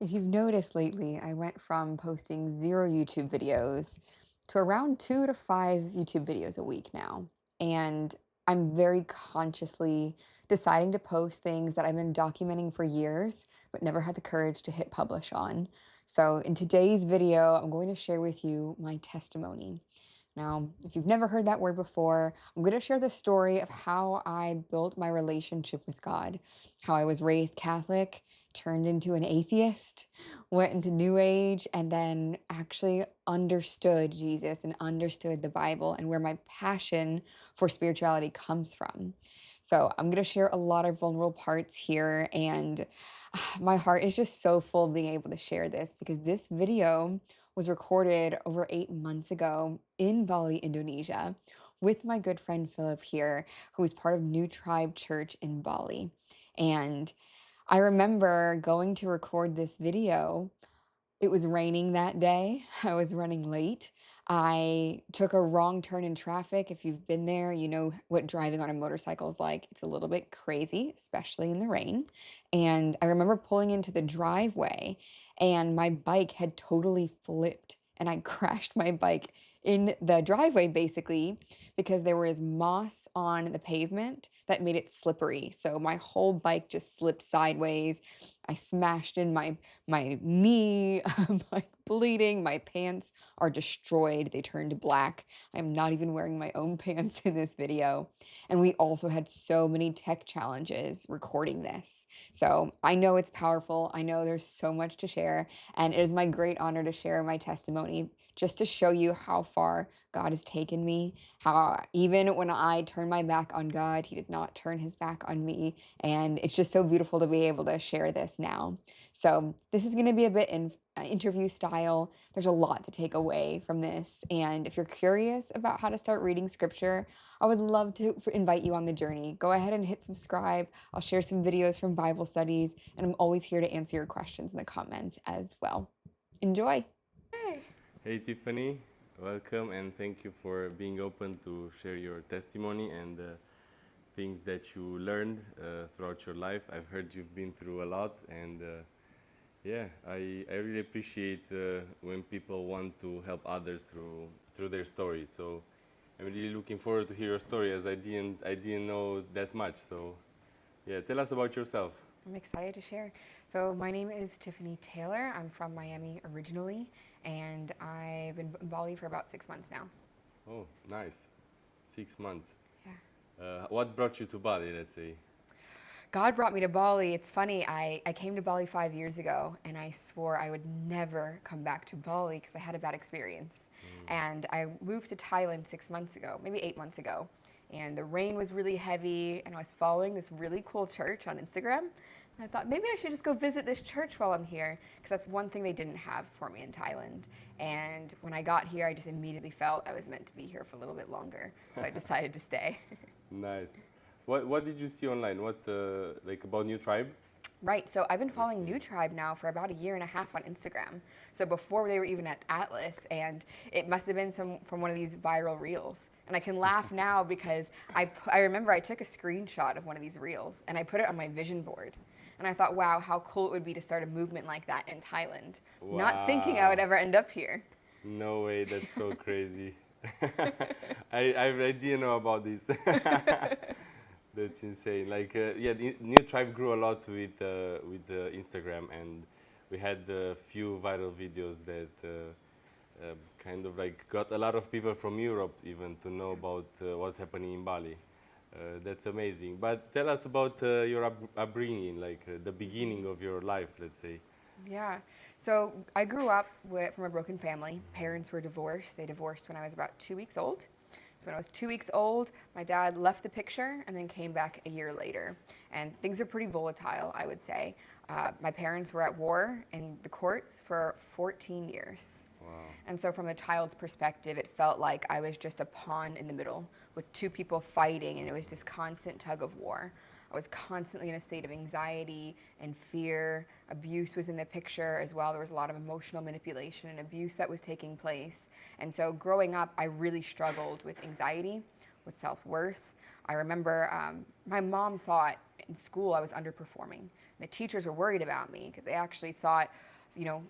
If you've noticed lately, I went from posting 0 YouTube videos to around 2 to 5 YouTube videos a week now. And I'm very consciously deciding to post things that I've been documenting for years, but never had the courage to hit publish on. So in today's video, I'm going to share with you my testimony. Now, if you've never heard that word before, I'm going to share the story of how I built my relationship with God, how I was raised Catholic, turned into an atheist, went into New Age, and then actually understood Jesus and understood the Bible and where my passion for spirituality comes from. So, I'm going to share a lot of vulnerable parts here, and my heart is just so full being able to share this because this video was recorded over 8 months ago in Bali, Indonesia, with my good friend Philip here, who is part of New Tribe Church in Bali. And I remember going to record this video. It was raining that day. I was running late. I took a wrong turn in traffic. If you've been there, you know what driving on a motorcycle is like. It's a little bit crazy, especially in the rain. And I remember pulling into the driveway, and my bike had totally flipped, and I crashed my bike in the driveway basically because there was moss on the pavement that made it slippery. So my whole bike just slipped sideways. I smashed in my knee, I'm like bleeding. My pants are destroyed. They turned black. I'm not even wearing my own pants in this video. And we also had so many tech challenges recording this. So I know it's powerful. I know there's so much to share. And it is my great honor to share my testimony just to show you how far God has taken me, how even when I turned my back on God, He did not turn His back on me. And it's just so beautiful to be able to share this now. So this is going to be a bit in interview style. There's a lot to take away from this. And if you're curious about how to start reading scripture, I would love to invite you on the journey. Go ahead and hit subscribe. I'll share some videos from Bible studies, and I'm always here to answer your questions in the comments as well. Enjoy. Hey. Hey Tiffany, welcome and thank you for being open to share your testimony and things that you learned throughout your life. I've heard you've been through a lot, and I really appreciate when people want to help others through their stories. So I'm really looking forward to hear your story, as I didn't know that much. So yeah, tell us about yourself. I'm excited to share. So my name is Tiffany Taylor. I'm from Miami originally, and I've been in Bali for about 6 months now. Oh, nice. 6 months. Yeah. What brought you to Bali, let's say? God brought me to Bali. It's funny, I came to Bali 5 years ago, and I swore I would never come back to Bali because I had a bad experience. And I moved to Thailand 6 months ago, maybe 8 months ago. And the rain was really heavy, and I was following this really cool church on Instagram. And I thought maybe I should just go visit this church while I'm here, because that's one thing they didn't have for me in Thailand. And when I got here, I just immediately felt I was meant to be here for a little bit longer. So I decided to stay. Nice. What did you see online? What like about New Tribe? Right. So I've been following New Tribe now for about a year and a half on Instagram. So before they were even at Atlas, and it must have been some from one of these viral reels. And I can laugh now because I remember I took a screenshot of one of these reels and I put it on my vision board. And I thought, wow, how cool it would be to start a movement like that in Thailand. Not thinking I would Wow. ever end up here. No way, that's so crazy. I didn't know about this. That's insane. Like yeah, the New Tribe grew a lot with Instagram, and we had a few viral videos that kind of like got a lot of people from Europe even to know about what's happening in Bali. That's amazing. But tell us about your upbringing, like the beginning of your life, let's say. Yeah. So I grew up from a broken family. Parents were divorced. They divorced when I was about 2 weeks old. So when I was 2 weeks old, my dad left the picture and then came back a year later. And things are pretty volatile, I would say. My parents were at war in the courts for 14 years. Wow. And so from the child's perspective, it felt like I was just a pawn in the middle with two people fighting, and it was this constant tug of war. I was constantly in a state of anxiety and fear. Abuse was in the picture as well. There was a lot of emotional manipulation and abuse that was taking place. And so growing up, I really struggled with anxiety, with self-worth. I remember my mom thought in school I was underperforming. The teachers were worried about me because they actually thought you know,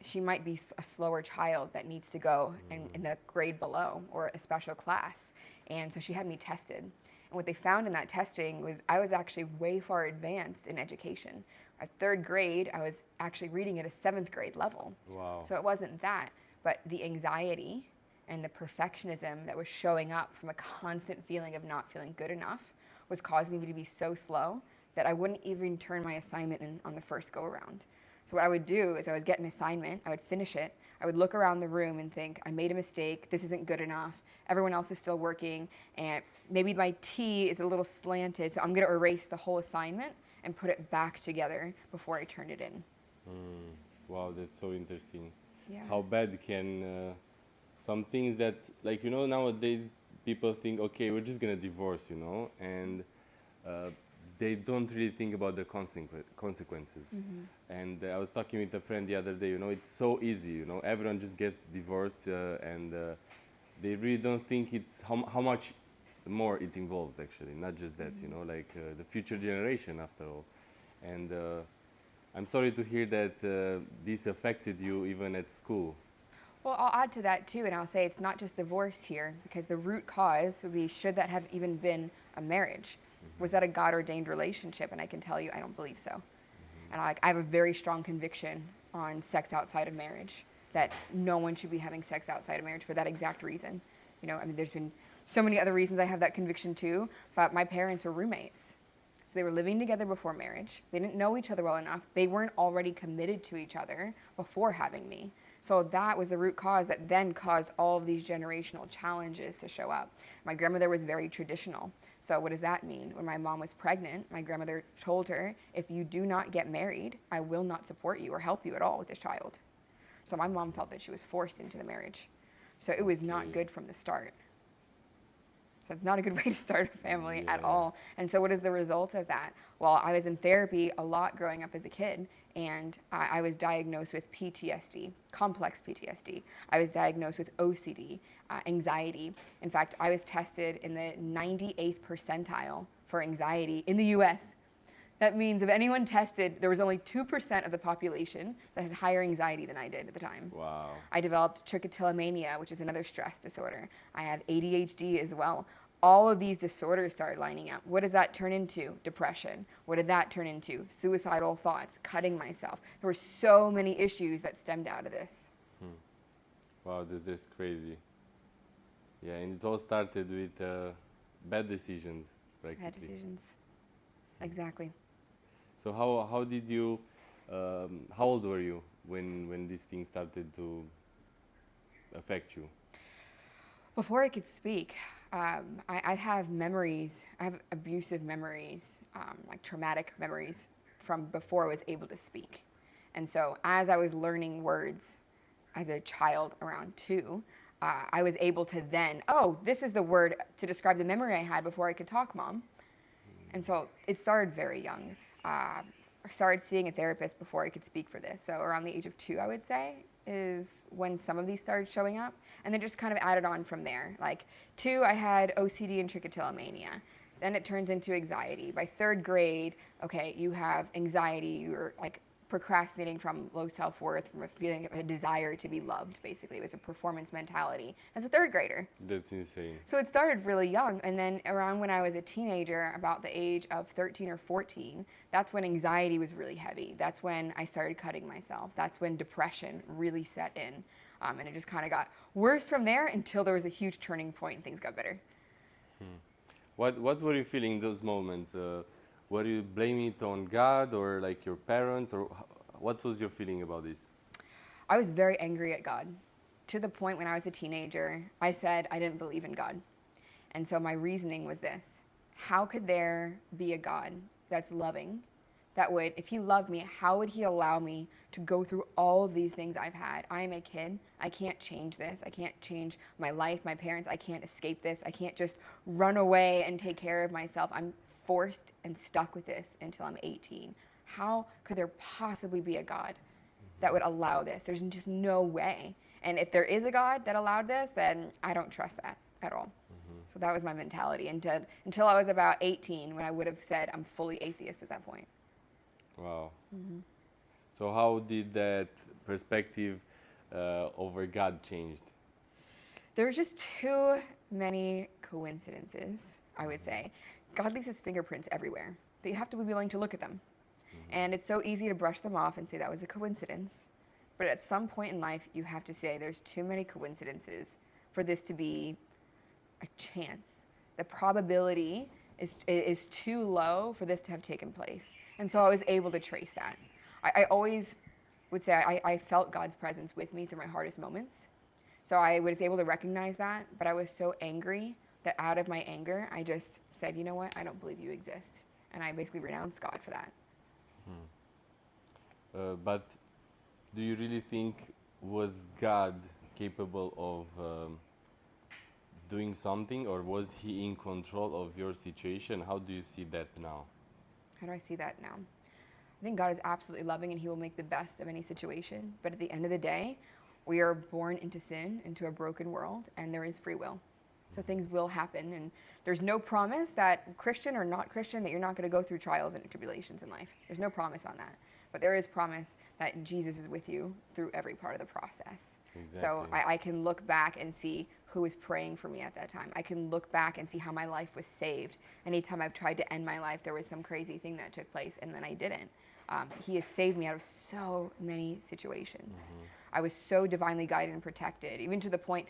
she might be a slower child that needs to go in the grade below or a special class. And so she had me tested. And what they found in that testing was I was actually way far advanced in education. At third grade, I was actually reading at a seventh grade level. Wow. So it wasn't that, but the anxiety and the perfectionism that was showing up from a constant feeling of not feeling good enough was causing me to be so slow that I wouldn't even turn my assignment in on the first go around. So what I would do is I would get an assignment, I would finish it, I would look around the room and think, I made a mistake, this isn't good enough, everyone else is still working, and maybe my T is a little slanted, so I'm gonna erase the whole assignment and put it back together before I turned it in. Wow, that's so interesting. Yeah. How bad can some things that, like, nowadays people think, okay, we're just gonna divorce, and uh, they don't really think about the consequences. And I was talking with a friend the other day, it's so easy, everyone just gets divorced, and they really don't think it's how much more it involves, actually, not just that, like the future generation after all. And I'm sorry to hear that this affected you even at school. Well, I'll add to that too, and I'll say it's not just divorce here, because the root cause would be, should that have even been a marriage? Was that a God-ordained relationship? And I can tell you, I don't believe so. And I have a very strong conviction on sex outside of marriage, that no one should be having sex outside of marriage for that exact reason. There's been so many other reasons I have that conviction too, but my parents were roommates. So they were living together before marriage. They didn't know each other well enough. They weren't already committed to each other before having me. So that was the root cause that then caused all of these generational challenges to show up. My grandmother was very traditional. So what does that mean? When my mom was pregnant, my grandmother told her, if you do not get married, I will not support you or help you at all with this child. So my mom felt that she was forced into the marriage. So it was not good from the start. So it's not a good way to start a family at all. And so what is the result of that? Well, I was in therapy a lot growing up as a kid, and I was diagnosed with PTSD, complex PTSD. I was diagnosed with OCD, anxiety. In fact, I was tested in the 98th percentile for anxiety in the US. That means if anyone tested, there was only 2% of the population that had higher anxiety than I did at the time. Wow. I developed trichotillomania, which is another stress disorder. I have ADHD as well. All of these disorders started lining up. What does that turn into? Depression. What did that turn into? Suicidal thoughts, cutting myself. There were so many issues that stemmed out of this. Wow, this is crazy. Yeah, and it all started with bad decisions, practically. Bad decisions. Exactly. So how did you, how old were you when these things started to affect you? Before I could speak, I have memories, I have abusive memories, like traumatic memories from before I was able to speak. And so as I was learning words as a child around 2, I was able to then, oh, this is the word to describe the memory I had before I could talk, Mom. And so it started very young. I started seeing a therapist before I could speak for this. So around the age of 2, I would say, is when some of these started showing up. And then just kind of added on from there. Like 2, I had OCD and trichotillomania. Then it turns into anxiety. By 3rd grade, okay, you have anxiety, you're like procrastinating from low self-worth, from a feeling of a desire to be loved, basically. It was a performance mentality as a 3rd grader. That's insane. So it started really young, and then around when I was a teenager, about the age of 13 or 14, that's when anxiety was really heavy. That's when I started cutting myself. That's when depression really set in. And it just kind of got worse from there until there was a huge turning point and things got better. What were you feeling those moments? Were you blaming it on God or like your parents, or what was your feeling about this? I was very angry at God. To the point when I was a teenager, I said I didn't believe in God. And so my reasoning was this: how could there be a God that's loving, that would, if he loved me, how would he allow me to go through all of these things I've had? I am a kid. I can't change this. I can't change my life, my parents. I can't escape this. I can't just run away and take care of myself. I'm forced and stuck with this until I'm 18. How could there possibly be a God that would allow this? There's just no way. And if there is a God that allowed this, then I don't trust that at all. So that was my mentality until I was about 18, when I would have said I'm fully atheist at that point. Wow. So how did that perspective over God changed? There's just too many coincidences, I would say. God leaves his fingerprints everywhere, but you have to be willing to look at them. And it's so easy to brush them off and say that was a coincidence. But at some point in life, you have to say there's too many coincidences for this to be a chance. The probability is too low for this to have taken place. And so I was able to trace that. I always would say I felt God's presence with me through my hardest moments. So I was able to recognize that, but I was so angry that out of my anger, I just said, you know what, I don't believe you exist. And I basically renounced God for that. But do you really think was God capable of doing something, or was he in control of your situation? How do you see that now? How do I see that now? I think God is absolutely loving and he will make the best of any situation. But at the end of the day, we are born into sin, into a broken world, and there is free will. So things will happen, and there's no promise that Christian or not Christian that you're not going to go through trials and tribulations in life. There's no promise on that. But there is promise that Jesus is with you through every part of the process. Exactly. So I can look back and see who was praying for me at that time. I can look back and see how my life was saved. Anytime I've tried to end my life, there was some crazy thing that took place, and then I didn't. He has saved me out of so many situations. I was so divinely guided and protected, even to the point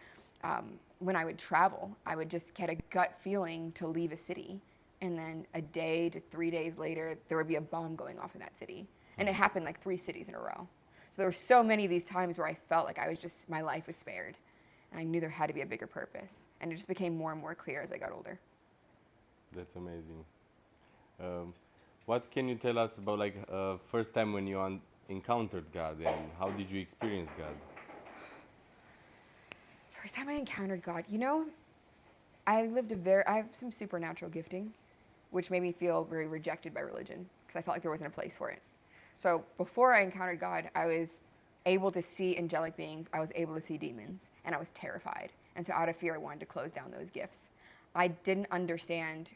when I would travel, I would just get a gut feeling to leave a city. And then a day to 3 days later, there would be a bomb going off in that city. And it happened like 3 cities in a row. So there were so many of these times where I felt like my life was spared. And I knew there had to be a bigger purpose. And it just became more and more clear as I got older. That's amazing. What can you tell us about first time when you encountered God, and how did you experience God? First time I encountered God, I have some supernatural gifting, which made me feel very rejected by religion because I felt like there wasn't a place for it. So before I encountered God, I was able to see angelic beings, I was able to see demons, and I was terrified. And so out of fear, I wanted to close down those gifts. I didn't understand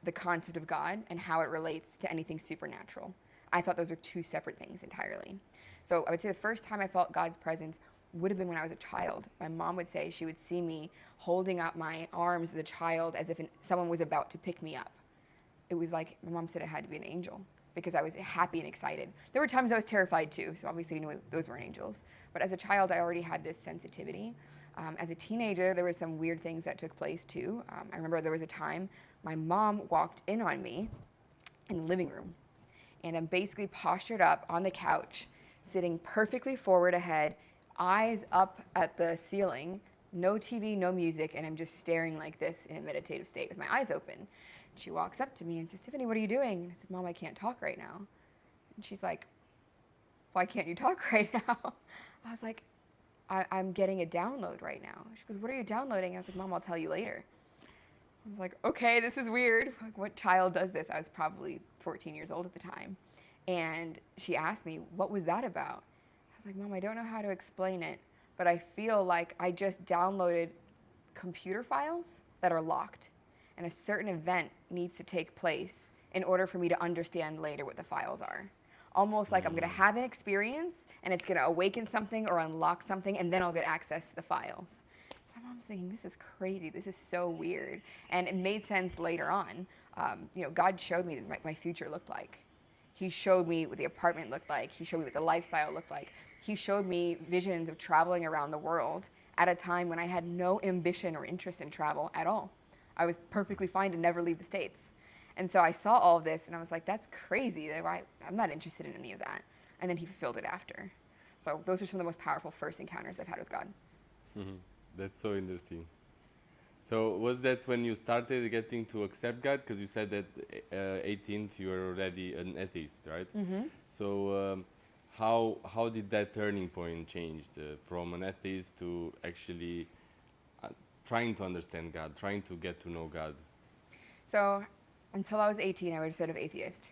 the concept of God and how it relates to anything supernatural. I thought those were two separate things entirely. So I would say the first time I felt God's presence would have been when I was a child. My mom would say she would see me holding up my arms as a child as if someone was about to pick me up. It was like, my mom said it had to be an angel because I was happy and excited. There were times I was terrified too, so obviously those weren't angels. But as a child, I already had this sensitivity. As a teenager, there were some weird things that took place too. I remember there was a time my mom walked in on me in the living room, and I'm basically postured up on the couch, sitting perfectly forward ahead, eyes up at the ceiling, no TV, no music, and I'm just staring like this in a meditative state with my eyes open. And she walks up to me and says, "Tiffany, what are you doing?" And I said, "Mom, I can't talk right now." And she's like, "Why can't you talk right now?" I was like, I'm getting a download right now. She goes, "What are you downloading?" I was like, "Mom, I'll tell you later." I was like, okay, this is weird. Like, what child does this? I was probably 14 years old at the time. And she asked me, "What was that about?" I was like, "Mom, I don't know how to explain it, but I feel like I just downloaded computer files that are locked, and a certain event needs to take place in order for me to understand later what the files are. Almost like I'm going to have an experience, and it's going to awaken something or unlock something, and then I'll get access to the files." So my mom's thinking, this is crazy. This is so weird. And it made sense later on. God showed me what my future looked like. He showed me what the apartment looked like. He showed me what the lifestyle looked like. He showed me visions of traveling around the world at a time when I had no ambition or interest in travel at all. I was perfectly fine to never leave the States. And so I saw all of this, and I was like, that's crazy. I'm not interested in any of that. And then he fulfilled it after. So those are some of the most powerful first encounters I've had with God. Mm-hmm. That's so interesting. So was that when you started getting to accept God? Because you said that 18th you were already an atheist, right? Mm-hmm. So how did that turning point change from an atheist to actually trying to understand God, trying to get to know God? So until I was 18, I would have said of atheist.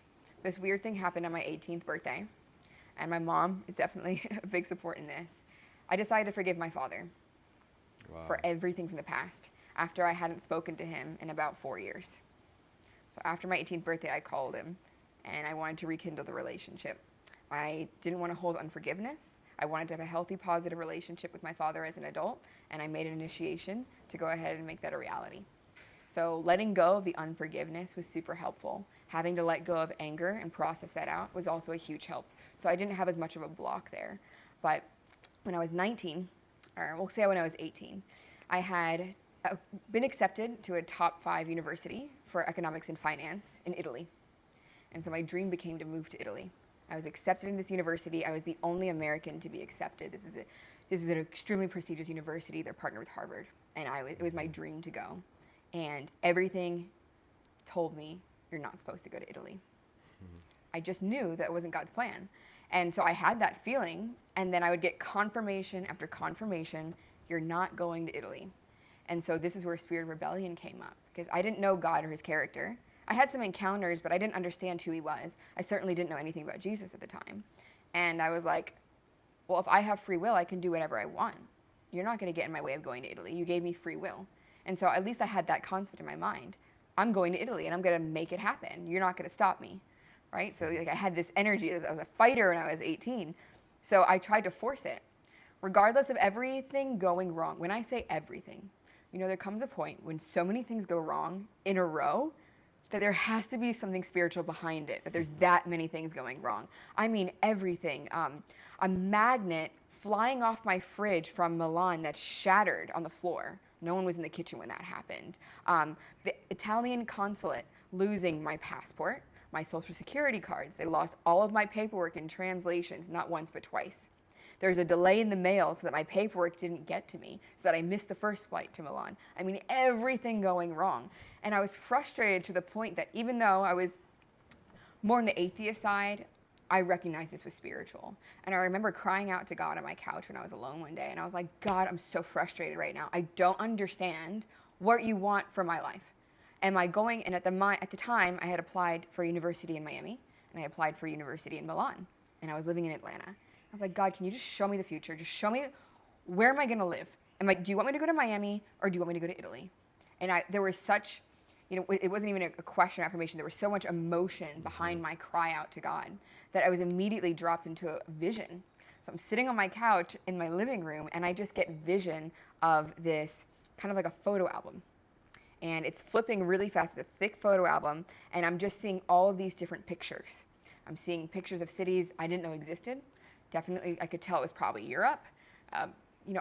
This weird thing happened on my 18th birthday, and my mom is definitely a big support in this. I decided to forgive my father. Wow. For everything from the past after I hadn't spoken to him in about 4 years. So after my 18th birthday, I called him and I wanted to rekindle the relationship. I didn't want to hold unforgiveness. I wanted to have a healthy, positive relationship with my father as an adult, and I made an initiation to go ahead and make that a reality. So letting go of the unforgiveness was super helpful. Having to let go of anger and process that out was also a huge help. So I didn't have as much of a block there. But when I was 19, or we'll say when I was 18, I had been accepted to a top 5 university for economics and finance in Italy. And so my dream became to move to Italy. I was accepted in this university. I was the only American to be accepted. This is an extremely prestigious university. They're partnered with Harvard. And it was my dream to go. And everything told me, you're not supposed to go to Italy. I just knew that it wasn't God's plan. And so I had that feeling, and then I would get confirmation after confirmation, you're not going to Italy. And so this is where spirit of rebellion came up, because I didn't know God or his character. I had some encounters, but I didn't understand who he was. I certainly didn't know anything about Jesus at the time. And I was like, well, if I have free will, I can do whatever I want. You're not going to get in my way of going to Italy. You gave me free will. And so at least I had that concept in my mind. I'm going to Italy, and I'm going to make it happen. You're not going to stop me, right? So like I had this energy. I was a fighter when I was 18. So I tried to force it, regardless of everything going wrong. When I say everything, there comes a point when so many things go wrong in a row that there has to be something spiritual behind it, that there's that many things going wrong. I mean, everything. A magnet flying off my fridge from Milan that shattered on the floor. No one was in the kitchen when that happened. The Italian consulate losing my passport, my social security cards. They lost all of my paperwork and translations, not once but twice. There was a delay in the mail so that my paperwork didn't get to me, so that I missed the first flight to Milan. I mean, everything going wrong. And I was frustrated to the point that even though I was more on the atheist side, I recognized this was spiritual. And I remember crying out to God on my couch when I was alone one day, and I was like, God, I'm so frustrated right now. I don't understand what you want for my life. Am I going, and at the time, I had applied for a university in Miami, and I applied for a university in Milan, and I was living in Atlanta. I was like, God, can you just show me the future? Just show me, where am I going to live? Do you want me to go to Miami, or do you want me to go to Italy? And there was such, it wasn't even a question of affirmation. There was so much emotion behind my cry out to God that I was immediately dropped into a vision. So I'm sitting on my couch in my living room, and I just get vision of this kind of like a photo album. And it's flipping really fast. It's a thick photo album, and I'm just seeing all of these different pictures. I'm seeing pictures of cities I didn't know existed. Definitely, I could tell it was probably Europe.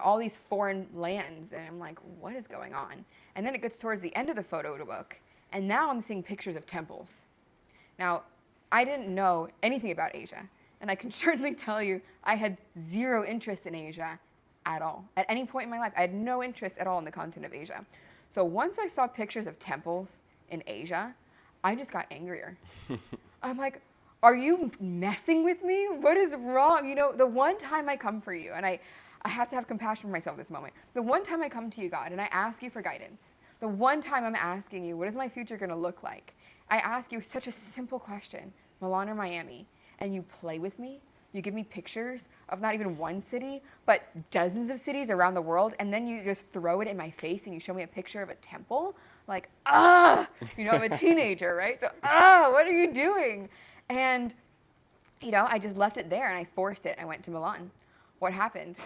All these foreign lands, and I'm like, what is going on? And then it gets towards the end of the photo book, and now I'm seeing pictures of temples. Now, I didn't know anything about Asia, and I can certainly tell you I had zero interest in Asia at all. At any point in my life, I had no interest at all in the continent of Asia. So once I saw pictures of temples in Asia, I just got angrier. I'm like, are you messing with me? What is wrong? The one time I come for you, and I have to have compassion for myself this moment. The one time I come to you, God, and I ask you for guidance. The one time I'm asking you, what is my future going to look like? I ask you such a simple question, Milan or Miami, and you play with me. You give me pictures of not even one city, but dozens of cities around the world, and then you just throw it in my face and you show me a picture of a temple. Like, I'm a teenager, right? So, what are you doing? And, I just left it there and I forced it. I went to Milan. What happened?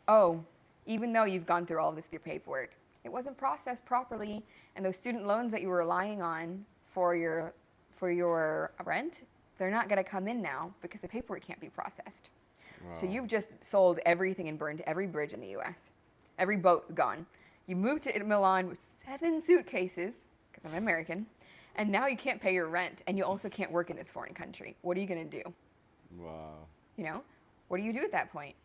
Oh, even though you've gone through all of this, your paperwork, it wasn't processed properly, and those student loans that you were relying on for your rent, they're not going to come in now because the paperwork can't be processed. Wow. So you've just sold everything and burned every bridge in the U.S. Every boat gone. You moved to Milan with 7 suitcases, because I'm American, and now you can't pay your rent, and you also can't work in this foreign country. What are you going to do? Wow. What do you do at that point?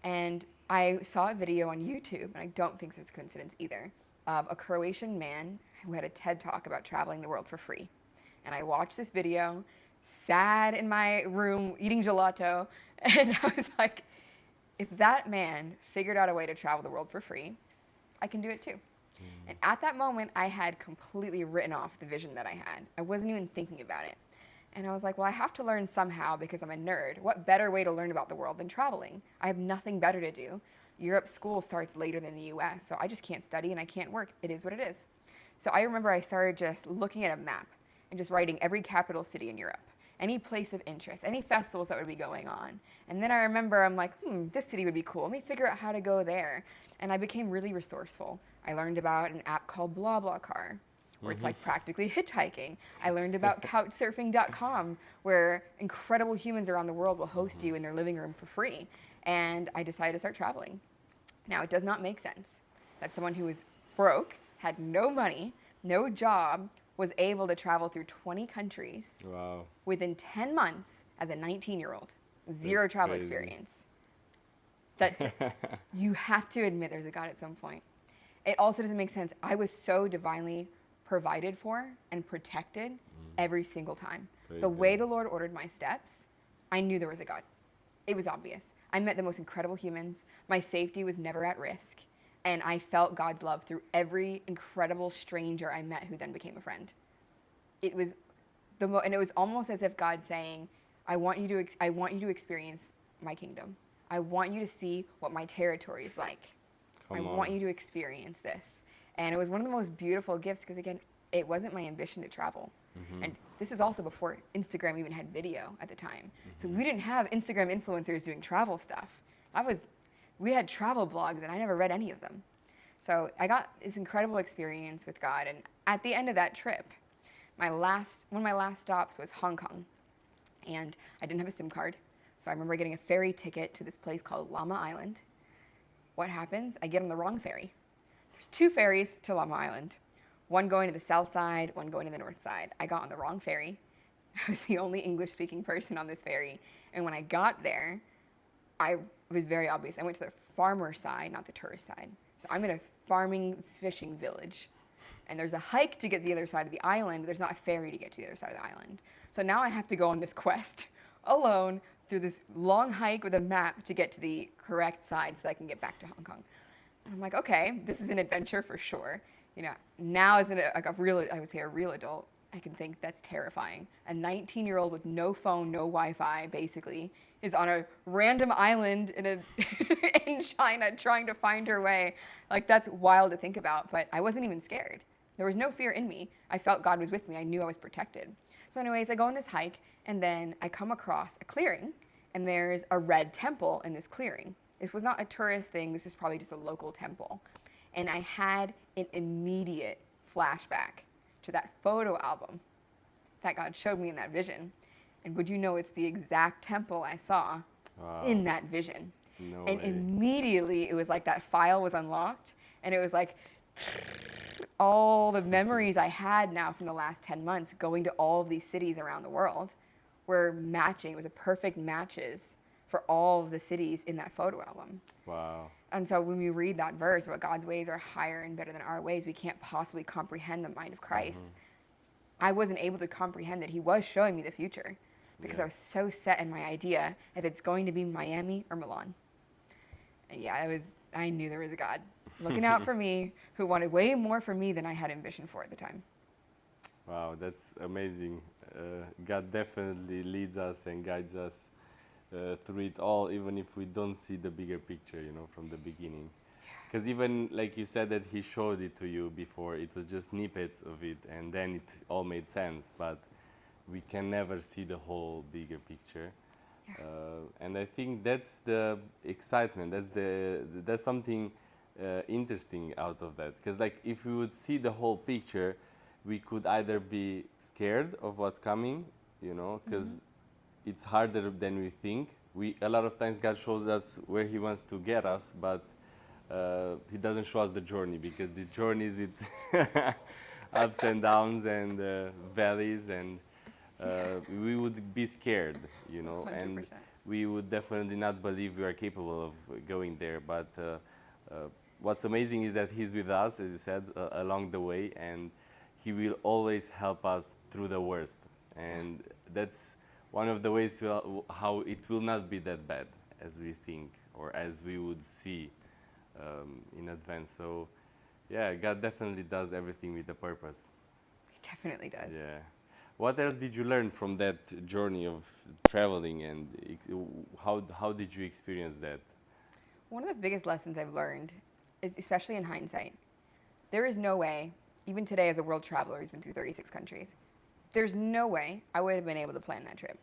And I saw a video on YouTube, and I don't think this is a coincidence either, of a Croatian man who had a TED Talk about traveling the world for free. And I watched this video, sad in my room, eating gelato, and I was like, if that man figured out a way to travel the world for free, I can do it too. And at that moment, I had completely written off the vision that I had. I wasn't even thinking about it. And I was like, well, I have to learn somehow because I'm a nerd. What better way to learn about the world than traveling? I have nothing better to do. Europe school starts later than the US, so I just can't study and I can't work. It is what it is. So I remember I started just looking at a map and just writing every capital city in Europe any place of interest, any festivals that would be going on. And then I remember I'm like, this city would be cool. Let me figure out how to go there. And I became really resourceful. I learned about an app called BlaBlaCar, where it's like practically hitchhiking. I learned about couchsurfing.com, where incredible humans around the world will host you in their living room for free. And I decided to start traveling. Now, it does not make sense that someone who was broke, had no money, no job, was able to travel through 20 countries Wow. within 10 months as a 19-year-old. Zero That's travel crazy. experience. That you have to admit there's a God at some point. It also doesn't make sense. I was so divinely provided for and protected every single time. The way the Lord ordered my steps, I knew there was a God. It was obvious. I met the most incredible humans. My safety was never at risk. And I felt God's love through every incredible stranger I met who then became a friend. It was and it was almost as if God saying, I want you to experience my kingdom. I want you to see what my territory is like. I want you to experience this. And it was one of the most beautiful gifts because, again, it wasn't my ambition to travel. And this is also before Instagram even had video at the time. So we didn't have Instagram influencers doing travel stuff. We had travel blogs, and I never read any of them. So I got this incredible experience with God. And at the end of that trip, one of my last stops was Hong Kong. And I didn't have a SIM card. So I remember getting a ferry ticket to this place called Llama Island. What happens? I get on the wrong ferry. There's 2 ferries to Llama Island. One going to the south side, one going to the north side. I got on the wrong ferry. I was the only English-speaking person on this ferry. And when I got there, it was very obvious. I went to the farmer side, not the tourist side. So I'm in a farming fishing village. And there's a hike to get to the other side of the island, but there's not a ferry to get to the other side of the island. So now I have to go on this quest alone through this long hike with a map to get to the correct side so that I can get back to Hong Kong. And I'm like, okay, this is an adventure for sure. Now as a real adult, I can think that's terrifying. A 19-year-old with no phone, no Wi-Fi, basically, is on a random island in China trying to find her way. Like, that's wild to think about, but I wasn't even scared. There was no fear in me. I felt God was with me. I knew I was protected. So anyways, I go on this hike, and then I come across a clearing, and there's a red temple in this clearing. This was not a tourist thing. This was probably just a local temple. And I had an immediate flashback to that photo album that God showed me in that vision. And would you know, it's the exact temple I saw in that vision. No And way. immediately it was like that file was unlocked, and it was like all the memories I had now from the last 10 months going to all of these cities around the world were matching. It was a perfect matches for all of the cities in that photo album. Wow. And so when we read that verse about God's ways are higher and better than our ways, we can't possibly comprehend the mind of Christ. I wasn't able to comprehend that he was showing me the future because I was so set in my idea if it's going to be Miami or Milan. And yeah, I knew there was a God looking out for me who wanted way more for me than I had ambition for at the time. Wow, that's amazing. God definitely leads us and guides us through it all, even if we don't see the bigger picture, from the beginning. Because even like you said that he showed it to you before, it was just snippets of it, and then it all made sense. But we can never see the whole bigger picture. Yeah. And I think that's the excitement. That's something interesting out of that. Because like if we would see the whole picture, we could either be scared of what's coming, because it's harder than we think. A lot of times God shows us where he wants to get us, but he doesn't show us the journey, because the journey is with ups and downs and valleys, and we would be scared, 100%. and we would definitely not believe we are capable of going there. But what's amazing is that he's with us, as you said, along the way, and he will always help us through the worst. And that's one of the ways how it will not be that bad as we think or as we would see in advance. So yeah, God definitely does everything with a purpose. He definitely does. Yeah. What else did you learn from that journey of traveling, and how did you experience that? One of the biggest lessons I've learned is, especially in hindsight, there is no way, even today as a world traveler who's been through 36 countries, There's no way I would have been able to plan that trip.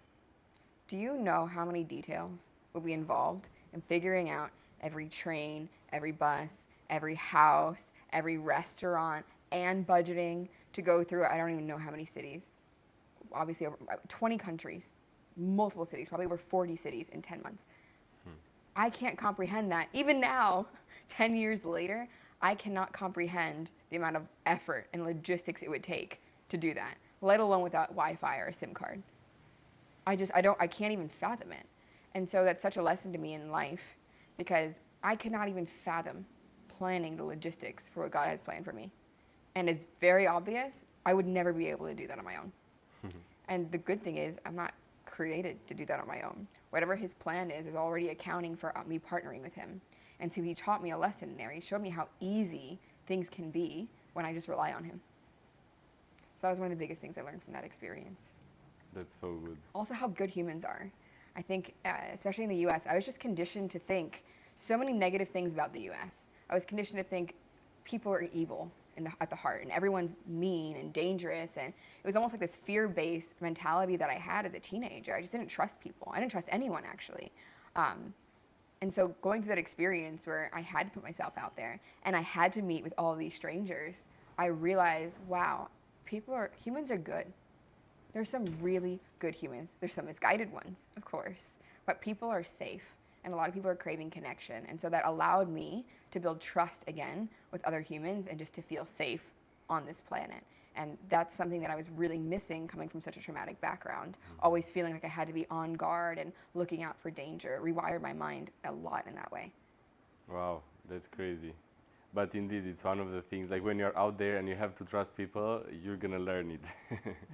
Do you know how many details would be involved in figuring out every train, every bus, every house, every restaurant, and budgeting to go through, I don't even know how many cities, obviously over 20 countries, multiple cities, probably over 40 cities in 10 months. I can't comprehend that. Even now, 10 years later, I cannot comprehend the amount of effort and logistics it would take to do that, let alone without Wi-Fi or a SIM card. I can't even fathom it. And so that's such a lesson to me in life because I cannot even fathom planning the logistics for what God has planned for me. And it's very obvious I would never be able to do that on my own. And the good thing is I'm not created to do that on my own. Whatever his plan is already accounting for me partnering with him. And so he taught me a lesson there. He showed me how easy things can be when I just rely on him. So that was one of the biggest things I learned from that experience. That's so good. Also how good humans are. I think, especially in the US, I was just conditioned to think so many negative things about the US. I was conditioned to think people are evil at the heart, and everyone's mean and dangerous, and it was almost like this fear-based mentality that I had as a teenager. I just didn't trust people. I didn't trust anyone, actually. And so going through that experience where I had to put myself out there, and I had to meet with all of these strangers, I realized, wow, humans are good. There's some really good humans. There's some misguided ones, of course, but people are safe, and a lot of people are craving connection. And so that allowed me to build trust again with other humans and just to feel safe on this planet. And that's something that I was really missing coming from such a traumatic background, always feeling like I had to be on guard and looking out for danger. It rewired my mind a lot in that way. Wow, that's crazy. But indeed, it's one of the things, like when you're out there and you have to trust people, you're going to learn it.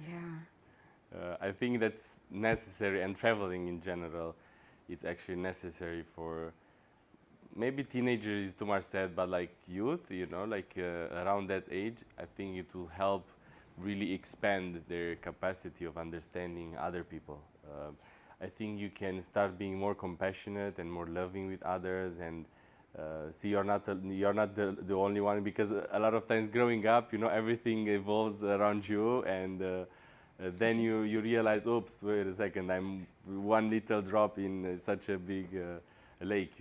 Yeah. I think that's necessary, and traveling in general, it's actually necessary for maybe teenagers is too much said, but like youth, like around that age, I think it will help really expand their capacity of understanding other people. I think you can start being more compassionate and more loving with others, and see you're not the only one, because a lot of times growing up, everything evolves around you, and then you realize, oops, wait a second, I'm one little drop in such a big lake,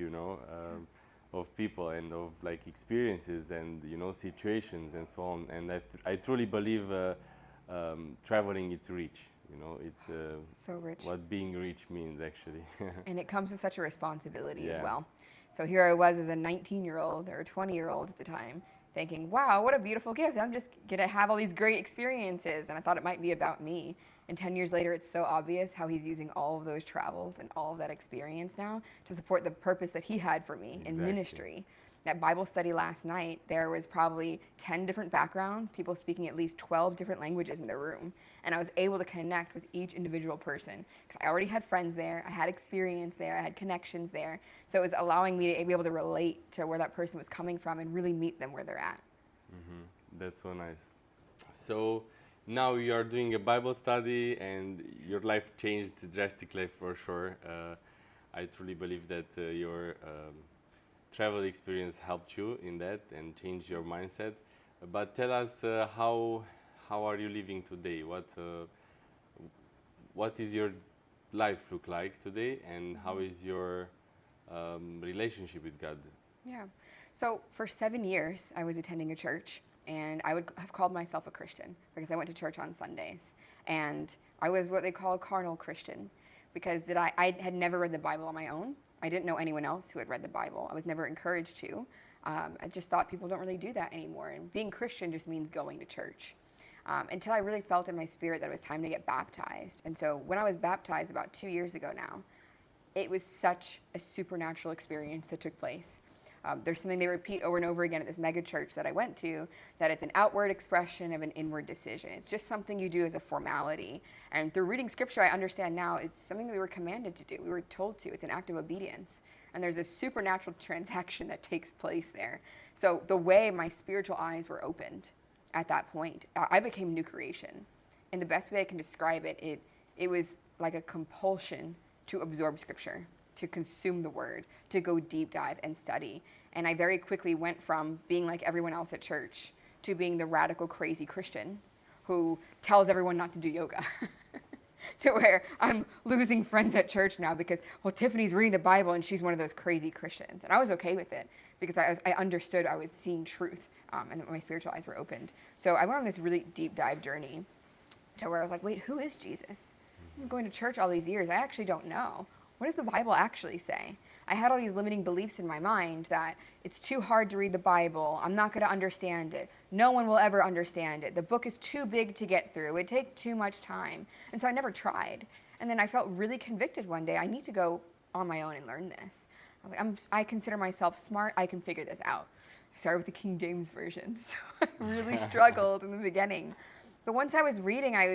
of people and of like experiences and situations and so on. And I truly believe traveling is rich. It's So rich. what being rich means actually. And it comes with such a responsibility as Yeah. well. So here I was as a 19-year-old or a 20-year-old at the time, thinking, wow, what a beautiful gift. I'm just going to have all these great experiences. And I thought it might be about me. And 10 years later, it's so obvious how he's using all of those travels and all of that experience now to support the purpose that he had for me in ministry. At Bible study last night, there was probably 10 different backgrounds, people speaking at least 12 different languages in the room. And I was able to connect with each individual person because I already had friends there, I had experience there, I had connections there. So it was allowing me to be able to relate to where that person was coming from and really meet them where they're at. That's so nice. So now you are doing a Bible study and your life changed drastically for sure. I truly believe that your travel experience helped you in that and changed your mindset. But tell us how are you living today? What is your life look like today, and how is your relationship with God? Yeah. So for 7 years, I was attending a church, and I would have called myself a Christian because I went to church on Sundays. And I was what they call a carnal Christian because I had never read the Bible on my own. I didn't know anyone else who had read the Bible. I was never encouraged to. I just thought people don't really do that anymore. And being Christian just means going to church. Until I really felt in my spirit that it was time to get baptized. And so when I was baptized about 2 years ago now, it was such a supernatural experience that took place. There's something they repeat over and over again at this mega church that I went to, that it's an outward expression of an inward decision. It's just something you do as a formality. And through reading scripture, I understand now it's something that we were commanded to do. We were told to. It's an act of obedience. And there's a supernatural transaction that takes place there. So the way my spiritual eyes were opened at that point, I became new creation. And the best way I can describe it, it was like a compulsion to absorb scripture, to consume the word, to go deep dive and study. And I very quickly went from being like everyone else at church to being the radical, crazy Christian who tells everyone not to do yoga. To where I'm losing friends at church now because, well, Tiffany's reading the Bible and she's one of those crazy Christians. And I was okay with it because I understood I was seeing truth, and my spiritual eyes were opened. So I went on this really deep dive journey to where I was like, wait, who is Jesus? I'm going to church all these years. I actually don't know. What does the Bible actually say? I had all these limiting beliefs in my mind that it's too hard to read the Bible. I'm not going to understand it. No one will ever understand it. The book is too big to get through. It takes too much time. And so I never tried. And then I felt really convicted one day. I need to go on my own and learn this. I was like, I consider myself smart. I can figure this out. I started with the King James Version. So I really struggled in the beginning. But once I was reading, I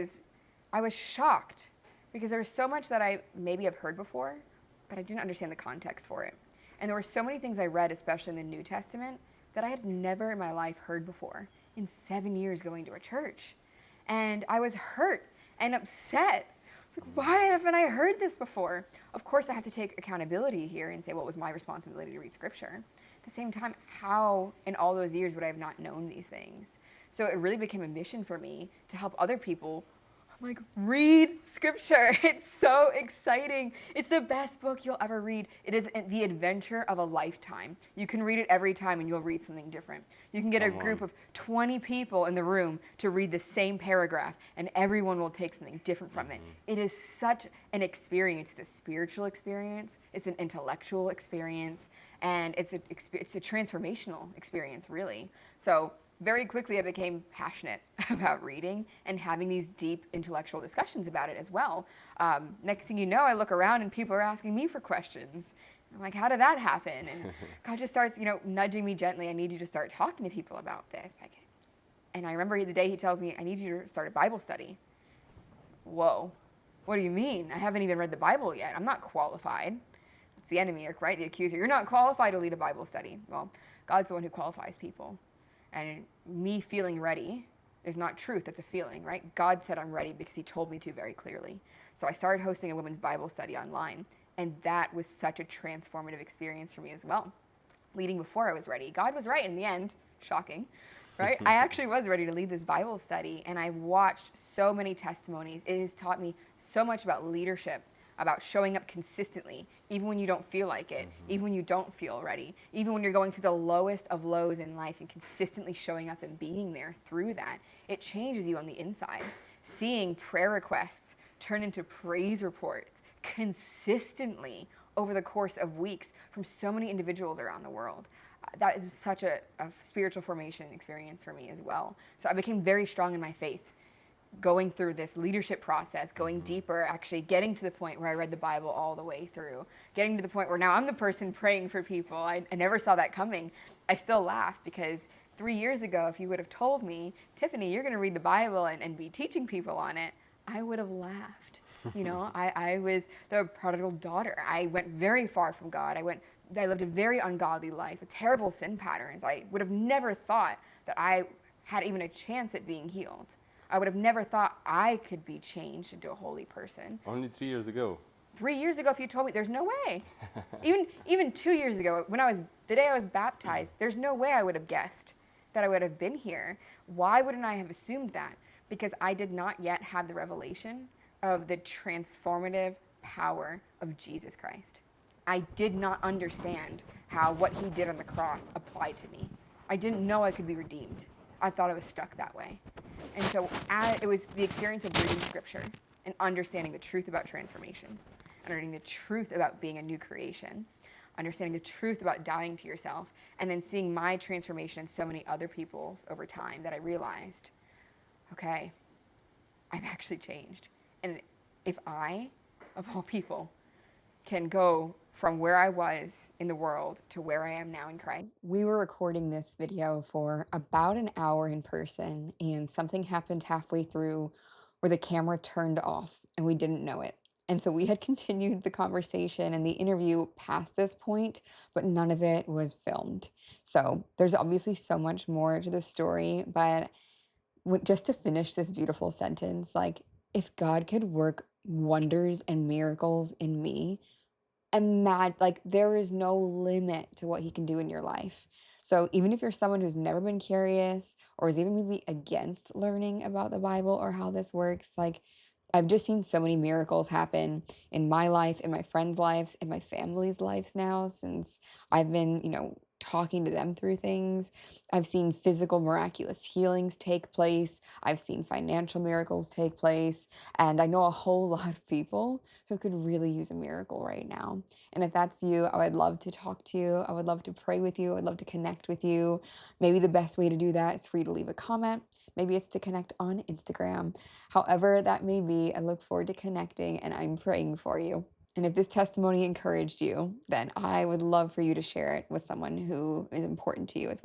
was shocked because there was so much that I maybe have heard before, but I didn't understand the context for it. And there were so many things I read, especially in the New Testament, that I had never in my life heard before in 7 years going to a church. And I was hurt and upset. I was like, why haven't I heard this before? Of course, I have to take accountability here and say what was my responsibility to read scripture. At the same time, how in all those years would I have not known these things? So it really became a mission for me to help other people. I'm like, read scripture. It's so exciting. It's the best book you'll ever read. It is the adventure of a lifetime. You can read it every time and you'll read something different. You can get a group of 20 people in the room to read the same paragraph and everyone will take something different from it. It is such an experience. It's a spiritual experience. It's an intellectual experience. And it's a transformational experience, really. So very quickly, I became passionate about reading and having these deep intellectual discussions about it as well. Next thing you know, I look around and people are asking me for questions. I'm like, how did that happen? And God just starts, nudging me gently. I need you to start talking to people about this. And I remember the day he tells me, I need you to start a Bible study. Whoa, what do you mean? I haven't even read the Bible yet. I'm not qualified. It's the enemy, right? The accuser. You're not qualified to lead a Bible study. Well, God's the one who qualifies people. And me feeling ready is not truth, it's a feeling, right? God said I'm ready because he told me to very clearly. So I started hosting a women's Bible study online, and that was such a transformative experience for me as well. Leading before I was ready. God was right in the end, shocking, right? I actually was ready to lead this Bible study, and I watched so many testimonies. It has taught me so much about leadership, about showing up consistently, even when you don't feel like it, even when you don't feel ready, even when you're going through the lowest of lows in life and consistently showing up and being there through that. It changes you on the inside. Seeing prayer requests turn into praise reports consistently over the course of weeks from so many individuals around the world. That is such a spiritual formation experience for me as well. So I became very strong in my faith, going through this leadership process, going deeper, actually getting to the point where I read the Bible all the way through, getting to the point where now I'm the person praying for people. I never saw that coming. I still laugh because 3 years ago, if you would have told me, Tiffany, you're going to read the Bible and be teaching people on it, I would have laughed. I was the prodigal daughter. I went very far from God. I lived a very ungodly life with terrible sin patterns. I would have never thought that I had even a chance at being healed. I would have never thought I could be changed into a holy person. Only 3 years ago. 3 years ago, if you told me, there's no way. even 2 years ago, the day I was baptized, there's no way I would have guessed that I would have been here. Why wouldn't I have assumed that? Because I did not yet have the revelation of the transformative power of Jesus Christ. I did not understand how what he did on the cross applied to me. I didn't know I could be redeemed. I thought I was stuck that way. And so it was the experience of reading scripture and understanding the truth about transformation, understanding the truth about being a new creation, understanding the truth about dying to yourself, and then seeing my transformation and so many other people's over time that I realized, okay, I've actually changed. And if I, of all people, can go from where I was in the world to where I am now in Christ. We were recording this video for about an hour in person, and something happened halfway through where the camera turned off and we didn't know it. And so we had continued the conversation and the interview past this point, but none of it was filmed. So there's obviously so much more to this story, but just to finish this beautiful sentence, like, if God could work wonders and miracles in me, there is no limit to what he can do in your life, So even if you're someone who's never been curious or is even maybe against learning about the Bible or how this works, like I've just seen so many miracles happen in my life, in my friends' lives, in my family's lives now since I've been, talking to them through things. I've seen physical miraculous healings take place. I've seen financial miracles take place. And I know a whole lot of people who could really use a miracle right now. And if that's you, I would love to talk to you. I would love to pray with you. I'd love to connect with you. Maybe the best way to do that is for you to leave a comment. Maybe it's to connect on Instagram. However that may be, I look forward to connecting and I'm praying for you. And if this testimony encouraged you, then I would love for you to share it with someone who is important to you as